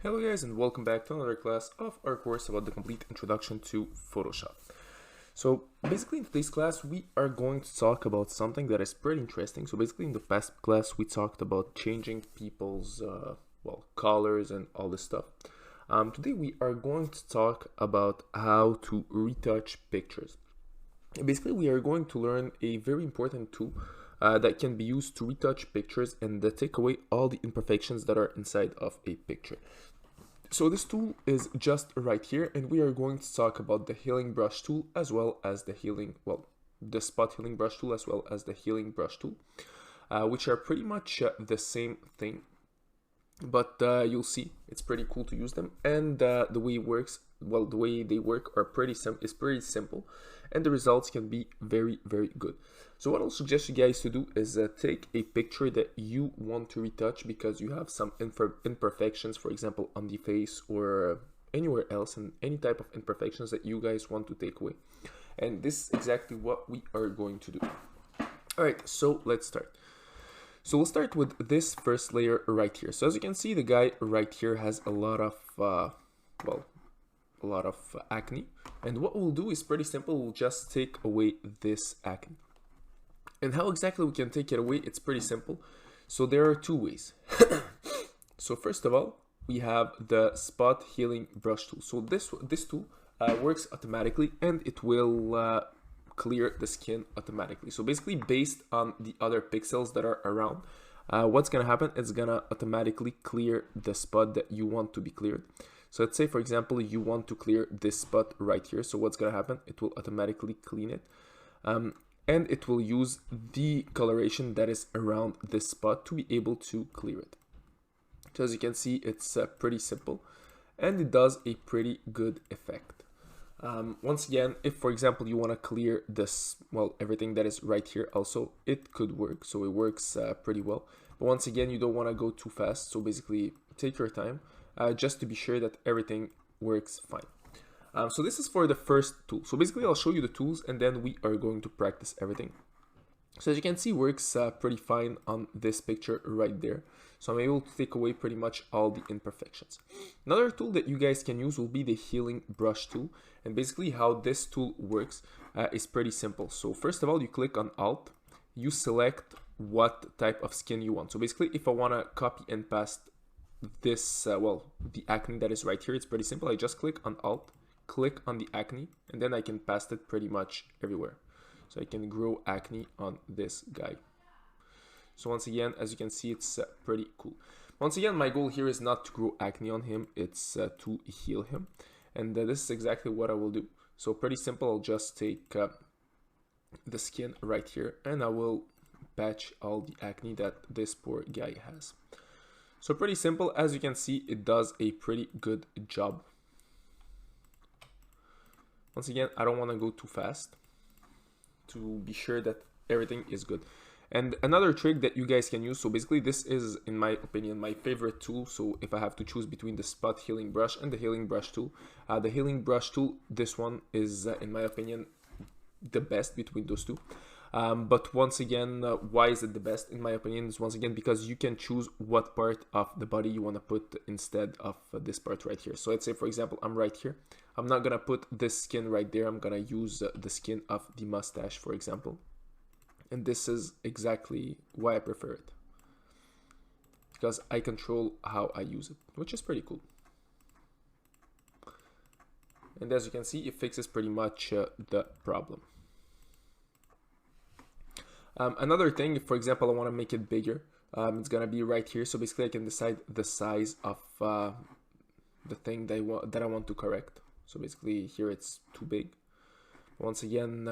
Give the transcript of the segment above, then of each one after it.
Hello guys, and welcome back to another class of our course about the complete introduction to Photoshop. So basically in today's class we are going to talk about something that is pretty interesting. So basically in the past class we talked about changing people's colors and all this stuff. Today we are going to talk about how to retouch pictures. Basically we are going to learn a very important tool that can be used to retouch pictures and take away all the imperfections that are inside of a picture. So this tool is just right here, and we are going to talk about the healing brush tool as well as the spot healing brush tool as well as the healing brush tool, which are pretty much the same thing. But you'll see it's pretty cool to use them, and the way it works, the way they work are pretty simple, and the results can be very good. So what I'll suggest you guys to do is take a picture that you want to retouch because you have some imperfections, for example on the face or anywhere else, and any type of imperfections that you guys want to take away. And this is exactly what we are going to do. Alright, so let's start. So we'll start with this first layer right here. So as you can see, the guy right here has a lot of acne, and what we'll do is pretty simple. We'll just take away this acne. And how exactly we can take it away, it's pretty simple. So there are two ways. So first of all, we have the spot healing brush tool. So this tool works automatically, and it will clear the skin automatically. So basically based on the other pixels that are around, what's gonna happen, it's gonna automatically clear the spot that you want to be cleared. So let's say for example you want to clear this spot right here. So what's gonna happen, it will automatically clean it, and it will use the coloration that is around this spot to be able to clear it. So as you can see, it's pretty simple, and it does a pretty good effect. Once again, if for example you want to clear this, everything that is right here also, it could work. So it works pretty well, but once again you don't want to go too fast. So basically take your time just to be sure that everything works fine. So this is for the first tool. So basically I'll show you the tools and then we are going to practice everything. So as you can see, works pretty fine on this picture right there. So I'm able to take away pretty much all the imperfections. Another tool that you guys can use will be the healing brush tool. And basically how this tool works is pretty simple. So first of all, you click on Alt, you select what type of skin you want. So basically if I want to copy and paste this, the acne that is right here, it's pretty simple. I just click on Alt, click on the acne, and then I can paste it pretty much everywhere. So I can grow acne on this guy. So once again, as you can see, it's pretty cool. Once again, my goal here is not to grow acne on him, it's to heal him. And this is exactly what I will do. So pretty simple, I'll just take the skin right here, and I will patch all the acne that this poor guy has. So pretty simple, as you can see, it does a pretty good job. Once again, I don't want to go too fast to be sure that everything is good. And another trick that you guys can use, so basically this is, in my opinion, my favorite tool. So if I have to choose between the spot healing brush and the healing brush tool, this one is, in my opinion, the best between those two. But once again, why is it the best? In my opinion, is once again because you can choose what part of the body you want to put instead of this part right here. So let's say for example I'm right here, I'm not gonna put this skin right there, I'm gonna use the skin of the mustache, for example. And this is exactly why I prefer it, because I control how I use it, which is pretty cool. And as you can see, it fixes pretty much the problem. Another thing, if for example I want to make it bigger, it's gonna be right here. So basically I can decide the size of the thing that I want to correct. So basically here it's too big. Once again,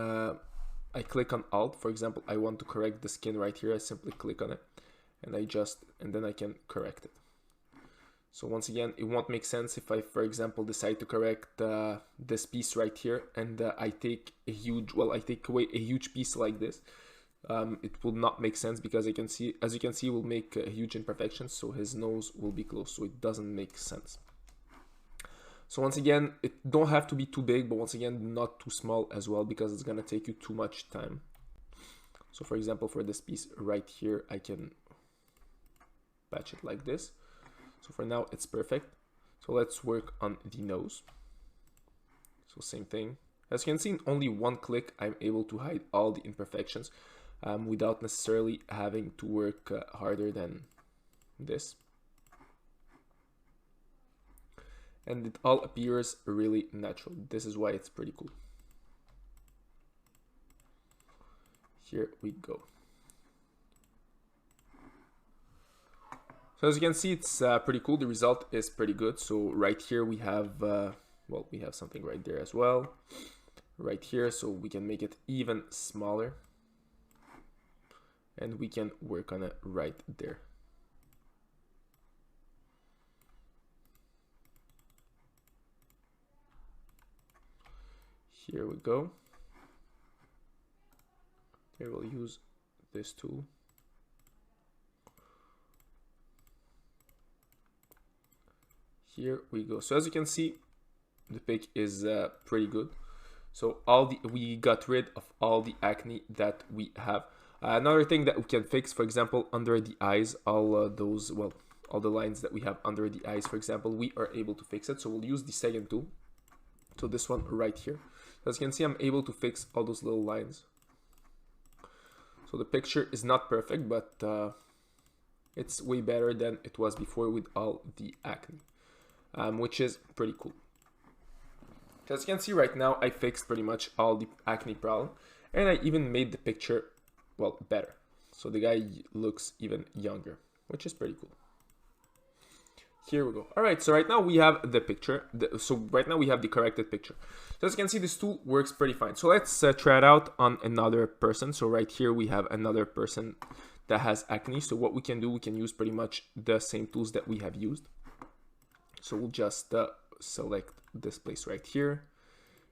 I click on Alt. For example, I want to correct the skin right here. I simply click on it, and then I can correct it. So once again, it won't make sense if I, for example, decide to correct this piece right here, and I take away a huge piece like this. It will not make sense because as you can see, will make a huge imperfections. So his nose will be closed, so it doesn't make sense. So once again, it don't have to be too big, but once again, not too small as well, because it's gonna take you too much time. So for example, for this piece right here, I can patch it like this. So for now, it's perfect. So let's work on the nose. So same thing. As you can see, in only one click, I'm able to hide all the imperfections without necessarily having to work harder than this. And it all appears really natural. This is why it's pretty cool. Here we go. So as you can see, it's pretty cool. The result is pretty good. So right here we have, well, we have something right there as well. Right here, so we can make it even smaller. And we can work on it right there. Here we go. Here we'll use this tool. Here we go. So as you can see, the pic is pretty good. So we got rid of all the acne that we have. Another thing that we can fix, for example, under the eyes, all those, well, all the lines that we have under the eyes, for example, we are able to fix it. So we'll use the second tool. So this one right here. So as you can see, I'm able to fix all those little lines. So the picture is not perfect, but it's way better than it was before with all the acne, which is pretty cool. As you can see right now, I fixed pretty much all the acne problem, and I even made the picture, well, better. So the guy looks even younger, which is pretty cool. Here we go. All right, so right now we have the picture. So right now we have the corrected picture. So as you can see, this tool works pretty fine. So let's try it out on another person. So right here we have another person that has acne. So what we can do, we can use pretty much the same tools that we have used. So we'll just select this place right here,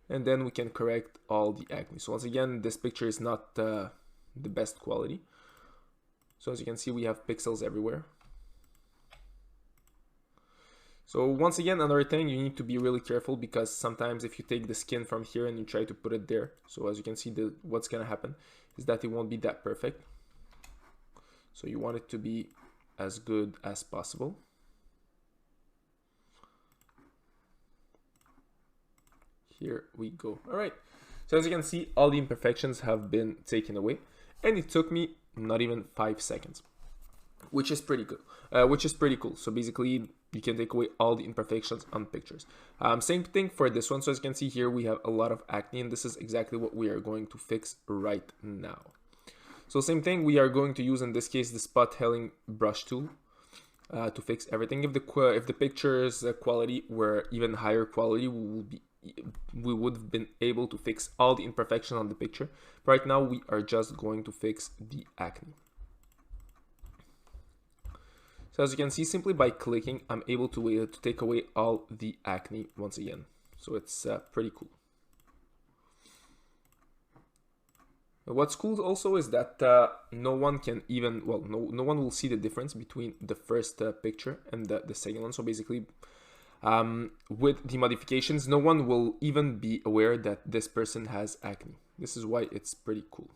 and then we can correct all the acne. So once again, this picture is not the best quality. So as you can see, we have pixels everywhere. So once again, another thing, you need to be really careful, because sometimes if you take the skin from here and you try to put it there, so as you can see, what's gonna happen is that it won't be that perfect. So you want it to be as good as possible. Here we go. All right. So as you can see, all the imperfections have been taken away, and it took me not even 5 seconds, which is pretty good. Which is pretty cool. So basically, you can take away all the imperfections on pictures. Same thing for this one. So as you can see here, we have a lot of acne, and this is exactly what we are going to fix right now. So same thing, we are going to use in this case the spot healing brush tool to fix everything. If the picture's quality were even higher quality, we would have been able to fix all the imperfection on the picture. But right now we are just going to fix the acne. So as you can see, simply by clicking, I'm able to take away all the acne once again. So it's pretty cool. What's cool also is that no one can even, well, no one will see the difference between the first picture and the second one. So basically, with the modifications, no one will even be aware that this person has acne. This is why it's pretty cool.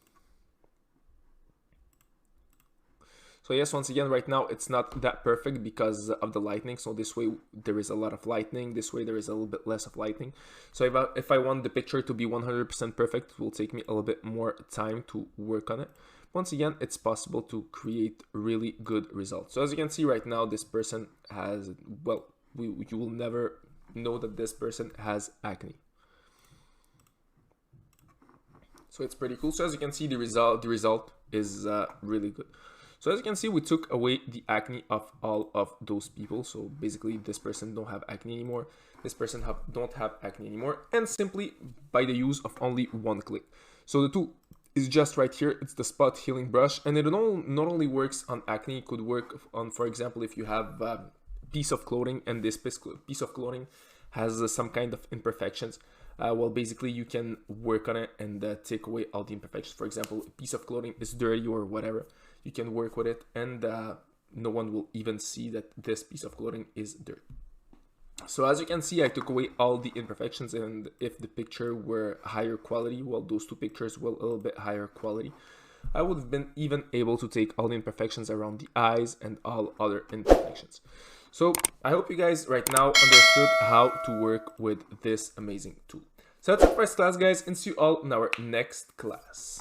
So yes, once again, right now it's not that perfect because of the lightning. So this way there is a lot of lightning. This way there is a little bit less of lightning. So if I want the picture to be 100% perfect, it will take me a little bit more time to work on it. Once again, it's possible to create really good results. So as you can see right now, this person has, well, you will never know that this person has acne. So it's pretty cool. So as you can see, the result is really good. So as you can see, we took away the acne of all of those people. So basically, this person don't have acne anymore. This person don't have acne anymore. And simply by the use of only one click. So the tool is just right here. It's the spot healing brush. And it not only works on acne, it could work on, for example, if you have a piece of clothing and this piece of clothing has some kind of imperfections. Well, basically, you can work on it and take away all the imperfections. For example, a piece of clothing is dirty or whatever. You can work with it, and no one will even see that this piece of clothing is dirty. So as you can see, I took away all the imperfections, and if the picture were higher quality, well, those two pictures were a little bit higher quality, I would have been even able to take all the imperfections around the eyes and all other imperfections. So I hope you guys right now understood how to work with this amazing tool. So that's it for this class, guys, and see you all in our next class.